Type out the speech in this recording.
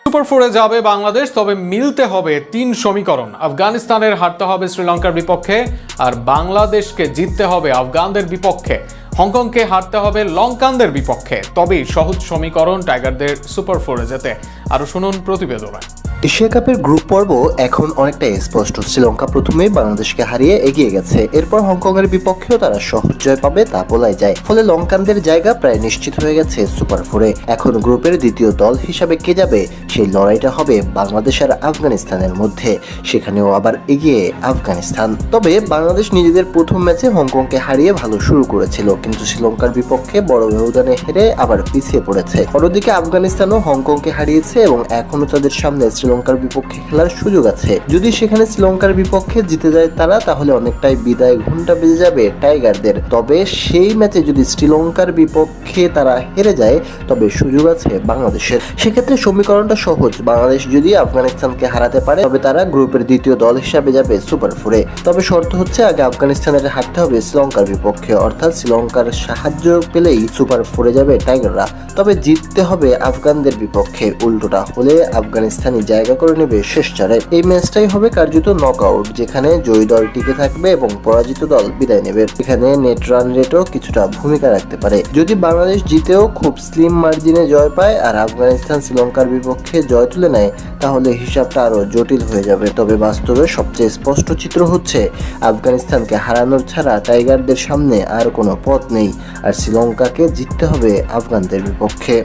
Super ফোরে যাবে বাংলাদেশ, তবে মিলতে হবে 3 সমীকরণ। আফগানিস্তানের হারতে হবে শ্রীলঙ্কার বিপক্ষে, আর বাংলাদেশকে জিততে হবে আফগানদের বিপক্ষে। হংকংকে হারতে হবে লঙ্কানদের বিপক্ষে, তবেই সহজ সমীকরণ টাইগারদের সুপার ফোরে যেতে। আরো শুনুন প্রতিবেদনে। এশিয়া কাপের গ্রুপ পর্ব এখন অনেকটাই স্পষ্ট। শ্রীলঙ্কা প্রথমেই বাংলাদেশকে হারিয়ে এগিয়ে গেছে, এরপর হংকংয়ের বিপক্ষেও তারা সহজ জয় পাবে তা বলাই যায়। ফলে লঙ্কানদের জায়গা প্রায় নিশ্চিত হয়ে গেছে সুপার ফোরে। এখন গ্রুপের দ্বিতীয় দল হিসাবে কে যাবে সেই লড়াইটা হবে বাংলাদেশ আর আফগানিস্তানের মধ্যে। সেখানেও আবার এগিয়ে আফগানিস্তান। তবে বাংলাদেশ নিজেদের প্রথম ম্যাচে হংকংকে হারিয়ে ভালো শুরু করেছিল, কিন্তু শ্রীলঙ্কার বিপক্ষে বড় ব্যবধানে হেরে আবার পিছিয়ে পড়েছে। অন্যদিকে আফগানিস্তানও হংকংকে হারিয়েছে এবং এখনো তাদের সামনে শ্রীলঙ্কার বিপক্ষে খেলার সুযোগ আছে। যদি সেখানে শ্রীলঙ্কার বিপক্ষে জিতে যায় তারা, তাহলে অনেকটাই বিদায় ঘন্টা বেজে যাবে টাইগারদের। তবে সেই ম্যাচে যদি শ্রীলঙ্কার বিপক্ষে তারা হেরে যায়, তবে সুযোগ আছে বাংলাদেশের। সেক্ষেত্রে সমীকরণটা সহজ। বাংলাদেশ যদি আফগানিস্তানকে হারাতে পারে, তবে তারা গ্রুপের দ্বিতীয় দল হিসাবে যাবে সুপার ফোরে। তবে শর্ত হচ্ছে আগে আফগানিস্তানের হারতে হবে শ্রীলঙ্কার বিপক্ষে, অর্থাৎ শ্রীলঙ্কার সাহায্য পেলেই সুপার ফোরে যাবে টাইগাররা। তবে জিততে হবে আফগানদের বিপক্ষে। উল্টোটা হলে আফগানিস্তানি জায়গা করে নেবে শেষ চারে। এই ম্যাচটাই হবে কার্যত নকআউট, যেখানে জয়ী দল টিকে থাকবে এবং পরাজিত দল বিদায় নেবে। এখানে নেট রান রেটও কিছুটা ভূমিকা রাখতে পারে। যদি বাংলাদেশ জিতেও খুব স্লিম মার্জিনে জয় পায় আর আফগানিস্তান শ্রীলঙ্কার বিপক্ষে জয় তুলে নেয়, তাহলে হিসাবটা আরো জটিল হয়ে যাবে। তবে বাস্তবে সবচেয়ে স্পষ্ট চিত্র হচ্ছে আফগানিস্তানকে হারানোর ছাড়া টাইগারদের সামনে আর কোনো পথ নেই, আর শ্রীলঙ্কাকে জিততে হবে আফগানদের বিপক্ষে।